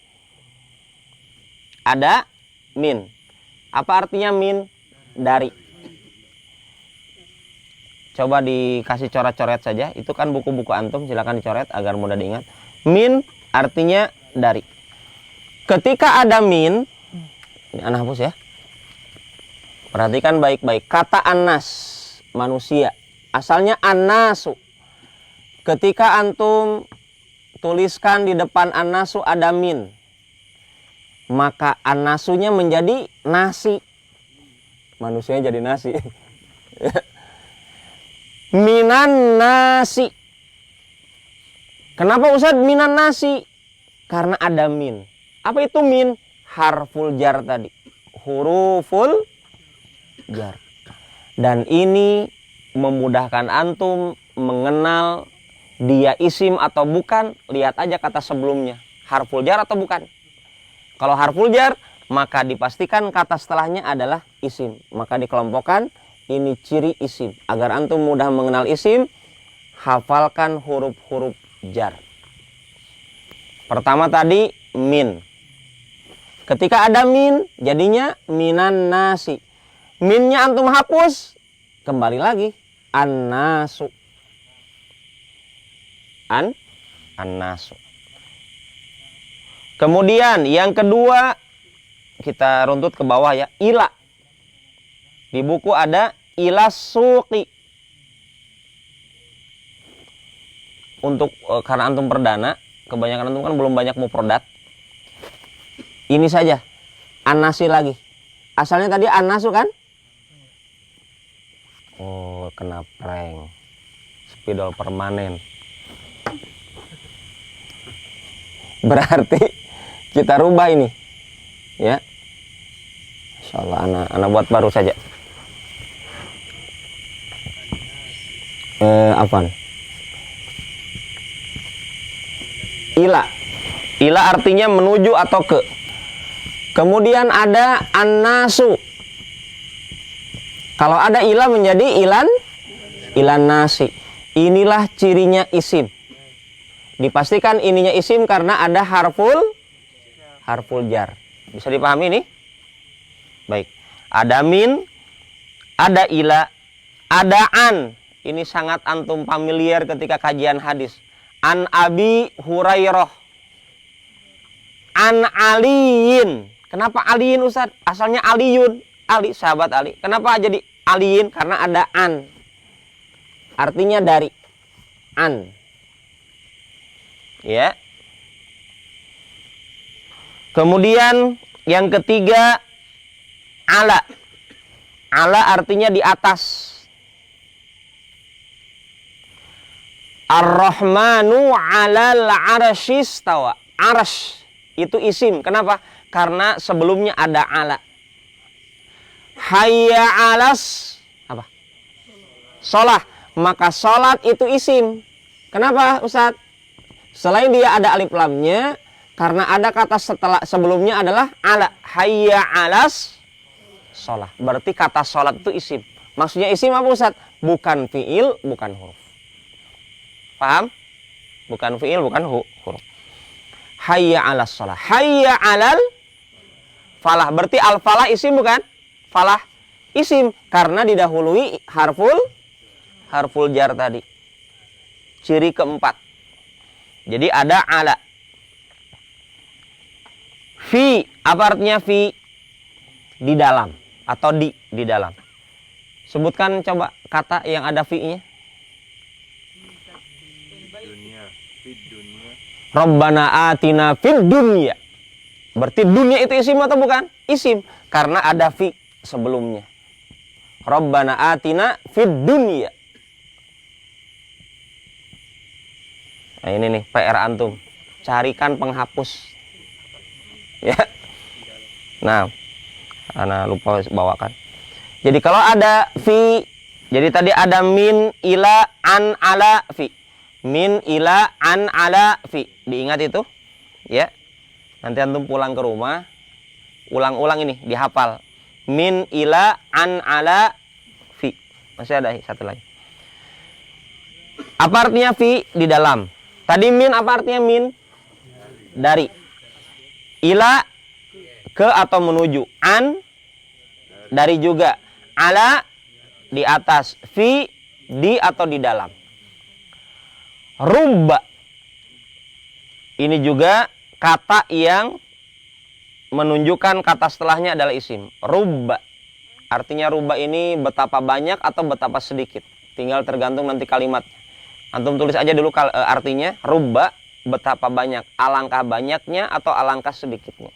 Ada min. Apa artinya min? Dari. Coba dikasih coret-coret saja. Itu kan buku-buku antum, silakan dicoret agar mudah diingat. Min artinya dari. Ketika ada min, ini ana hapus ya. Perhatikan baik-baik. Kata anas, manusia. Asalnya an-nasu. Ketika antum tuliskan di depan an-nasu ada min, maka an-nasunya menjadi nasi. Manusianya jadi nasi. Minan nasi. Kenapa Ustaz minan nasi? Karena ada min. Apa itu min? Harful jar tadi. Huruful jar. Dan ini memudahkan antum mengenal dia isim atau bukan. Lihat aja kata sebelumnya, harful jar atau bukan. Kalau harful jar, maka dipastikan kata setelahnya adalah isim. Maka dikelompokkan, ini ciri isim. Agar antum mudah mengenal isim, hafalkan huruf-huruf jar. Pertama tadi min. Ketika ada min, jadinya minan nasi. Minnya antum hapus, kembali lagi an-nasu. An-nasu. Kemudian yang kedua, kita runtut ke bawah ya, ila. Di buku ada ila suqi. Untuk karena antum perdana, kebanyakan antum kan belum banyak mufradat. Ini saja, an-nasi lagi. Asalnya tadi an-nasu kan? Oh, kena prank. Spidol permanen. Berarti kita rubah ini. Ya. Insyaallah anak buat baru saja. Apaan? Ila. Ila artinya menuju atau ke. Kemudian ada an-nasu. Kalau ada ila menjadi ilan nasi. Inilah cirinya isim. Dipastikan ininya isim karena ada harful jar. Bisa dipahami ini? Baik. Ada min, ada ila, ada an. Ini sangat antum familiar ketika kajian hadis. An Abi Hurairah. An Aliyin. Kenapa Aliyin Ustaz? Asalnya Aliyun. Ali, sahabat Ali. Kenapa jadi Aliyin? Karena ada an. Artinya dari. An. Ya. Kemudian yang ketiga ala. Ala artinya di atas. Ar-Rahmanu 'alal 'arsy istawa. Arsy itu isim. Kenapa? Karena sebelumnya ada ala. Hayya 'alas apa? Shalah. Maka salat itu isim. Kenapa, Ustaz? Selain dia ada alif lamnya, karena ada kata setelah sebelumnya adalah ala. Hayya 'alas shalah. Berarti kata salat itu isim. Maksudnya isim apa, Ustaz? Bukan fiil, bukan huruf. Paham? Bukan fiil, bukan huruf. Hayya 'alas shalah. Hayya 'alal falah. Berarti al-falah isim bukan? Falah isim karena didahului harful jar tadi. Ciri keempat. Jadi ada ala. Fi, apa artinya fi? Di dalam atau di dalam. Sebutkan coba kata yang ada fi-nya. Dunia, fid dunia. Rabbana atina fid dunya. Berarti dunia itu isim atau bukan? Isim karena ada fi sebelumnya. Rabbana atina fid dunya. Nah, ini nih PR antum. Carikan penghapus. Ya. Nah, ana lupa bawakan. Jadi kalau ada fi, jadi tadi ada min, ila, an, ala, fi. Min, ila, an, ala, fi. Diingat itu? Ya. Nanti antum pulang ke rumah, ulang-ulang ini, dihafal. Min, ila, an, ala, fi. Masih ada satu lagi. Apa artinya fi? Di dalam. Tadi min apa artinya min? Dari. Ila ke atau menuju. An dari juga. Ala di atas. Fi di atau di dalam. Rubba. Ini juga kata yang menunjukkan kata setelahnya adalah isim. Rubba. Artinya rubba ini betapa banyak atau betapa sedikit. Tinggal tergantung nanti kalimatnya. Antum tulis aja dulu artinya. Rubba, betapa banyak. Alangkah banyaknya atau alangkah sedikitnya.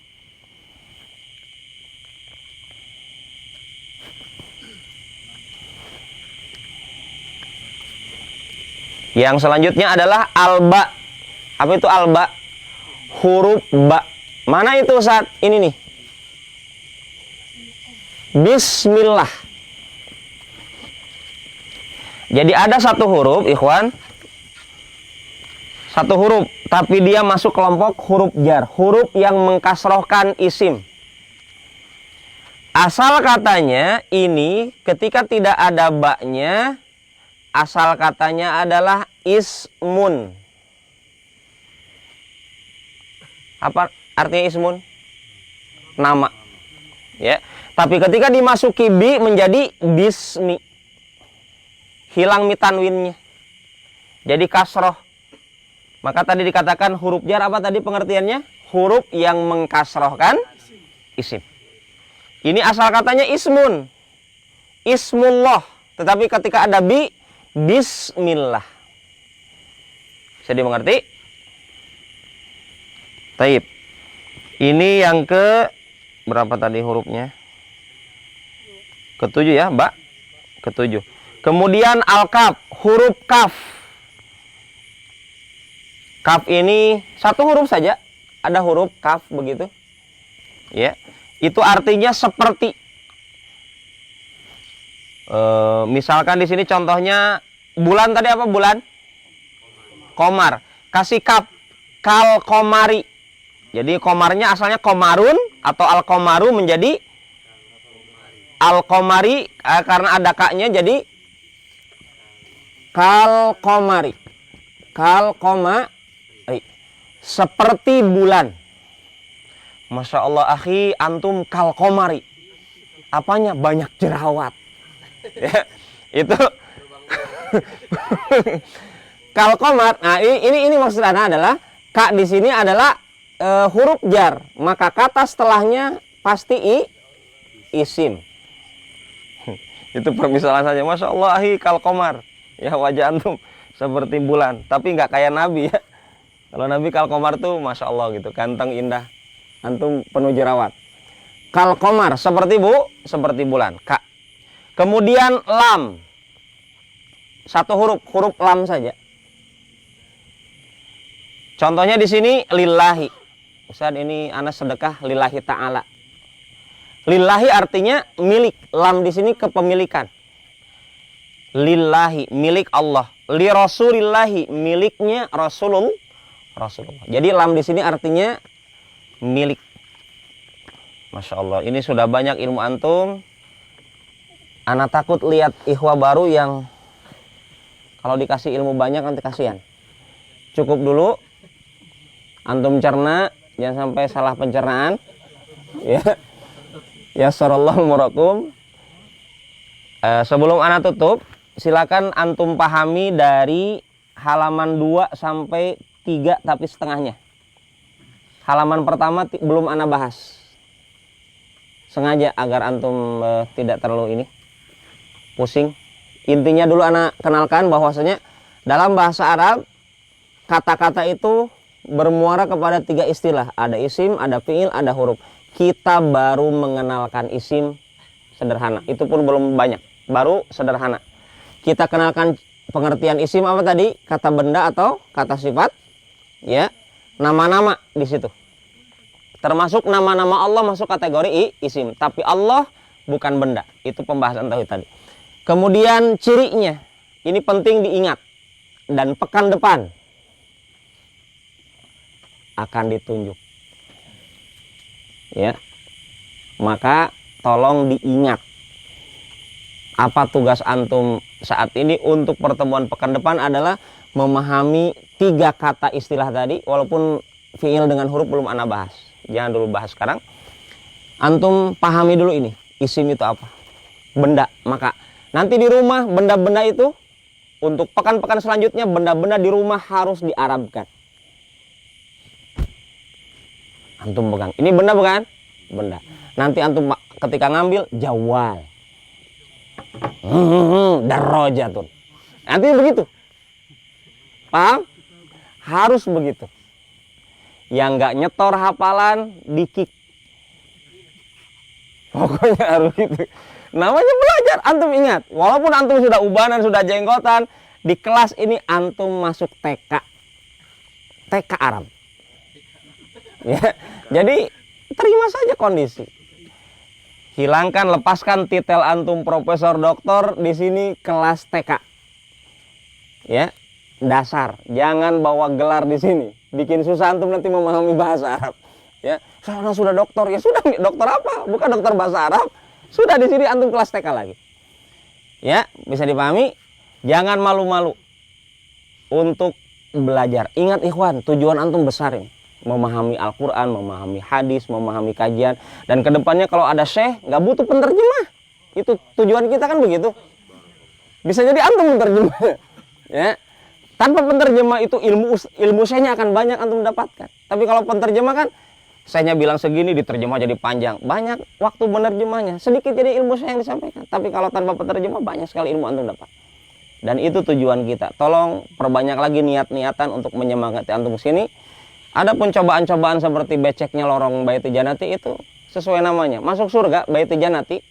Yang selanjutnya adalah alba. Apa itu alba? Huruf ba. Mana itu Ustaz? Ini nih. Bismillah. Jadi ada satu huruf, ikhwan. Satu huruf, tapi dia masuk kelompok huruf jar. Huruf yang mengkasrohkan isim. Asal katanya ini ketika tidak ada baknya, asal katanya adalah ismun. Apa artinya ismun? Nama. Ya. Tapi ketika dimasuki bi menjadi bismi. Hilang mi tanwinnya. Jadi kasroh. Maka tadi dikatakan huruf jar apa tadi pengertiannya? Huruf yang mengkasrohkan isim. Ini asal katanya ismun. Ismullah. Tetapi ketika ada bi, bismillah. Bisa dimengerti? Taib. Ini yang ke berapa tadi hurufnya? Ketujuh ya, Mbak. Ketujuh. Kemudian al-kaf, huruf kaf. Kaf ini satu huruf saja. Ada huruf kaf begitu. Ya. Itu artinya seperti. Misalkan di sini contohnya bulan tadi apa bulan? Komar. Kasih kaf, kal komari. Jadi komarnya asalnya komarun atau al komaru menjadi al komari, karena ada kaknya jadi kal komari. Kal komari. Seperti bulan. Masya Allah akhi, antum kal komari. Apanya? Banyak jerawat. Ya, itu kal komar. Nah, ini maksudnya adalah kak di sini adalah huruf jar, maka kata setelahnya pasti isim. Itu permisalan saja. Masya Allah ahi kal komar. Ya, wajah antum seperti bulan, tapi nggak kayak Nabi ya. Kalau Nabi kal komar tuh Masya Allah gitu, ganteng indah. Antum penuh jerawat. Kal komar seperti bulan. Kak. Kemudian lam. Satu huruf lam saja. Contohnya di sini lillahi. Ustaz, ini anak sedekah lillahi ta'ala. Lillahi artinya milik. Lam di sini kepemilikan. Lillahi, milik Allah. Li rasulillahi, miliknya Rasulullah. Jadi lam di sini artinya milik. Masya Allah, ini sudah banyak ilmu antum. Ana takut lihat ikhwah baru yang kalau dikasih ilmu banyak nanti kasihan. Cukup dulu antum cerna, jangan sampai salah pencernaan. Ya. Yassarallahu murakum. Sebelum ana tutup, silakan antum pahami dari halaman 2 sampai 3 tapi setengahnya. Halaman pertama belum ana bahas. Sengaja agar antum tidak terlalu ini pusing. Intinya dulu anak kenalkan bahwasanya dalam bahasa Arab kata-kata itu bermuara kepada 3 istilah. Ada isim, ada fiil, ada huruf. Kita baru mengenalkan isim sederhana. Itu pun belum banyak. Baru sederhana. Kita kenalkan pengertian isim apa tadi? Kata benda atau kata sifat. Ya, nama-nama di situ. Termasuk nama-nama Allah masuk kategori isim. Tapi Allah bukan benda. Itu pembahasan tauhid tadi. Kemudian cirinya, ini penting diingat. Dan pekan depan akan ditunjuk. Ya. Maka tolong diingat. Apa tugas antum saat ini untuk pertemuan pekan depan adalah memahami 3 kata istilah tadi. Walaupun fiil dengan huruf belum ana bahas. Jangan dulu bahas sekarang. Antum pahami dulu ini. Isim itu apa? Benda. Maka nanti di rumah benda-benda itu untuk pekan-pekan selanjutnya benda-benda di rumah harus diarabkan. Antum pegang. Ini benda bukan? Benda. Nanti antum ketika ngambil jawal. Darajatun. Nanti begitu. Paham? Harus begitu. Yang nggak nyetor hafalan dikik. Pokoknya harus gitu. Namanya belajar, antum ingat. Walaupun antum sudah ubanan, sudah jenggotan, di kelas ini antum masuk TK. TK Arab. Ya, jadi terima saja kondisi. Hilangkan, lepaskan titel antum profesor doktor, di sini kelas TK. Ya, dasar. Jangan bawa gelar di sini. Bikin susah antum nanti memahami bahasa Arab. Ya, karena sudah doktor, ya sudah dokter apa? Bukan dokter bahasa Arab. Sudah di sini antum kelas TK lagi. Ya, bisa dipahami? Jangan malu-malu untuk belajar. Ingat ikhwan, tujuan antum besar ini. Memahami Al-Quran, memahami hadis, memahami kajian. Dan kedepannya kalau ada syekh, nggak butuh penerjemah. Itu tujuan kita kan begitu. Bisa jadi antum penerjemah. Ya. Tanpa penerjemah itu ilmu syekhnya akan banyak antum dapatkan. Tapi kalau penerjemah kan, syekhnya bilang segini, diterjemah jadi panjang. Banyak waktu menerjemahnya. Sedikit jadi ilmu syekh yang disampaikan. Tapi kalau tanpa penerjemah, banyak sekali ilmu antum dapat. Dan itu tujuan kita. Tolong perbanyak lagi niat-niatan untuk menyemangati antum sini. Adapun cobaan-cobaan seperti beceknya lorong Baiti Janati itu sesuai namanya. Masuk surga Baiti Janati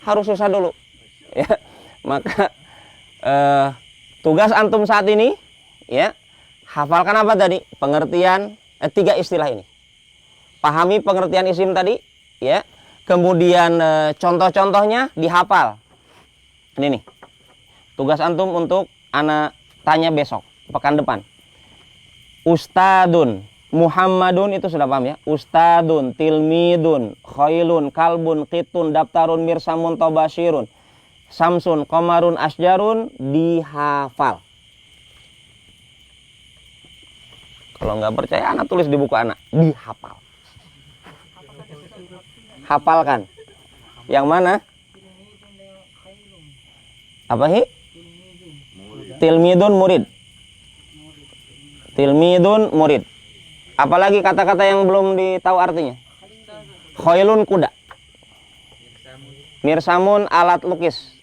harus susah dulu. Ya. Maka tugas antum saat ini, ya, hafalkan apa tadi? Pengertian 3 istilah ini. Pahami pengertian isim tadi, ya. Kemudian contoh-contohnya dihafal. Ini nih. Tugas antum untuk ana tanya besok, pekan depan. Ustadun, Muhammadun itu sudah paham ya. Ustadun, tilmidun, khailun, kalbun, qitun, daftarun, mirsamun, tobashirun, samsun, komarun, asjarun, dihafal. Kalau nggak percaya, anak tulis di buku anak, dihafal. Hafalkan. Yang mana? Apa hi? Tilmidun, murid. Tilmidun, murid. Apalagi kata-kata yang belum ditahu artinya? Khailun, kuda. Mirsamun, alat lukis.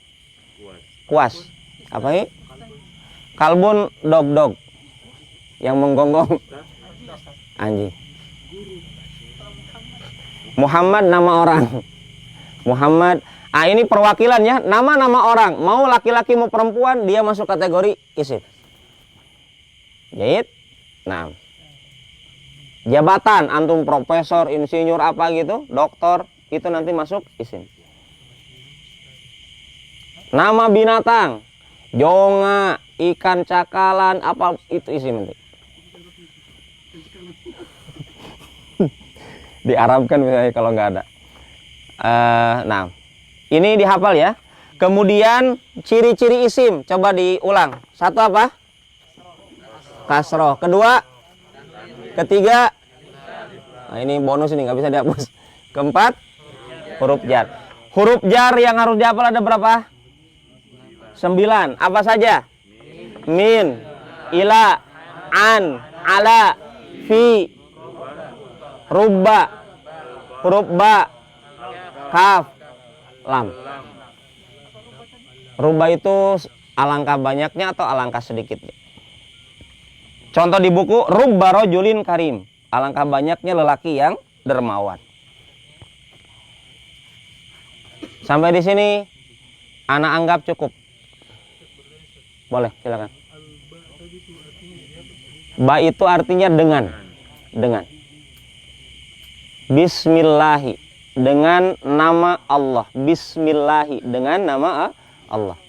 Kuas. Apa ini? Kalbun, dog. Yang menggonggong anjing. Muhammad, nama orang. Muhammad. Ini perwakilan ya. Nama-nama orang. Mau laki-laki mau perempuan, dia masuk kategori isim. Jahit. Nah. Jabatan, antum profesor, insinyur apa gitu, doktor, itu nanti masuk isim. Nama binatang, jonga, ikan cakalan, apa itu isim nanti. Diarabkan misalnya kalau nggak ada. Nah, ini dihafal ya. Kemudian ciri-ciri isim, coba diulang. Satu apa? Kasroh. Kedua, ketiga, nah ini bonus ini nggak bisa dihapus. Keempat, huruf jar. Huruf jar yang harus dihafal ada berapa? 9. Apa saja? Min, ila, an, ala, fi, rubba, huruf ba, kaf, lam. Rubba itu alangkah banyaknya atau alangkah sedikitnya? Contoh di buku, rubba rojulin karim. Alangkah banyaknya lelaki yang dermawan. Sampai di sini, anak anggap cukup. Boleh, silakan. Ba itu artinya dengan. Bismillahi, dengan nama Allah. Bismillahi, dengan nama Allah.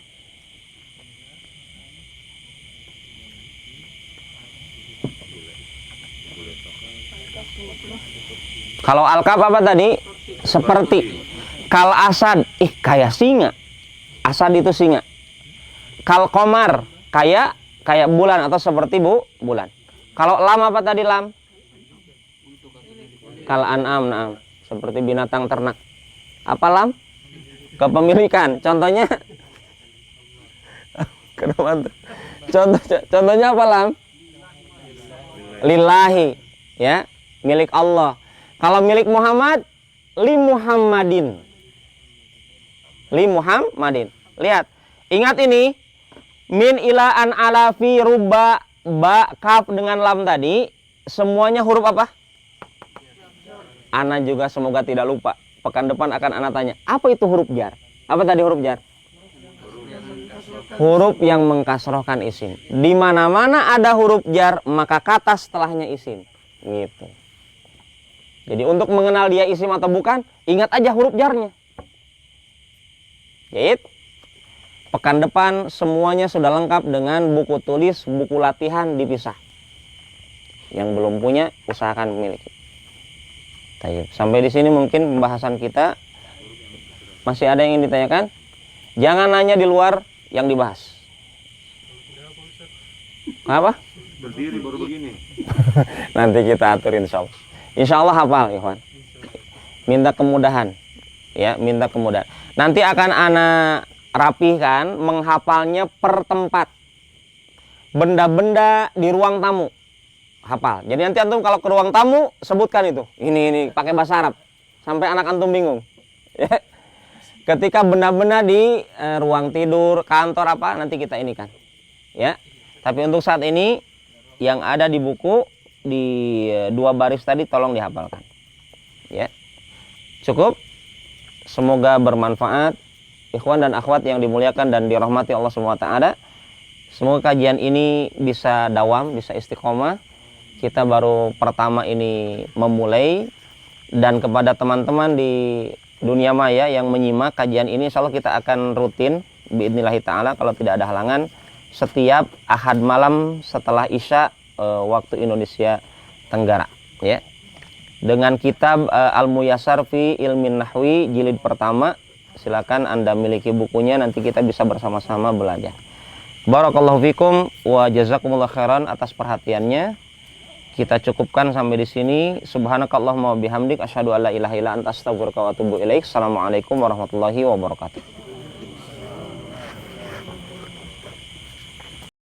Kalau alkaf apa tadi? Seperti. Kal asad, kayak singa. Asad itu singa. Kal komar, kayak bulan atau seperti bulan. Kalau lam apa tadi lam? Kal an'am, na'am, seperti binatang ternak. Apa lam? Kepemilikan. Contohnya Contohnya apa lam? Lillahi, ya, milik Allah. Kalau milik Muhammad, li Muhammadin. Lihat, ingat ini, min ila an ala fi rubba ba kaf dengan lam tadi, semuanya huruf apa? Ana juga semoga tidak lupa. Pekan depan akan ana tanya, apa itu huruf jar? Apa tadi huruf jar? Huruf yang mengkasrohkan isim. Di mana-mana ada huruf jar, maka kata setelahnya isim. Gitu. Jadi untuk mengenal dia isim atau bukan, ingat aja huruf jarnya. Gitu. Pekan depan semuanya sudah lengkap dengan buku tulis, buku latihan dipisah. Yang belum punya, usahakan memiliki. Sampai di sini mungkin pembahasan kita. Masih ada yang ingin ditanyakan? Jangan nanya di luar yang dibahas. Apa? Berdiri baru begini. Nanti kita atur insya Allah. Insya Allah hafal, ikhwan. Minta kemudahan, ya, minta kemudahan. Nanti akan ana rapihkan menghafalnya per tempat. Benda-benda di ruang tamu, hafal. Jadi nanti antum kalau ke ruang tamu sebutkan itu. Ini pakai bahasa Arab. Sampai anak antum bingung. Ya. Ketika benda-benda di ruang tidur, kantor apa, nanti kita ini kan. Ya. Tapi untuk saat ini yang ada di buku di 2 baris tadi tolong dihafalkan. Ya. Cukup. Semoga bermanfaat. ikhwan dan akhwat yang dimuliakan dan dirahmati Allah Subhanahu wa taala, semoga kajian ini bisa dawam, bisa istiqomah. Kita baru pertama ini memulai, dan kepada teman-teman di dunia maya yang menyimak kajian ini, insyaallah kita akan rutin biidznillah taala kalau tidak ada halangan setiap Ahad malam setelah Isya waktu Indonesia Tenggara, ya. Dengan kitab Al-Muyassar fi Ilmin Nahwi jilid pertama. Silakan Anda miliki bukunya, nanti kita bisa bersama-sama belajar. Barakallahu fikum wa jazakumullah khairan atas perhatiannya. Kita cukupkan sampai di sini. Subhanakallahumma wa bihamdik asyhadu an la ilaha illa anta astaghfiruka wa atubu ilaik. Assalamualaikum warahmatullahi wabarakatuh.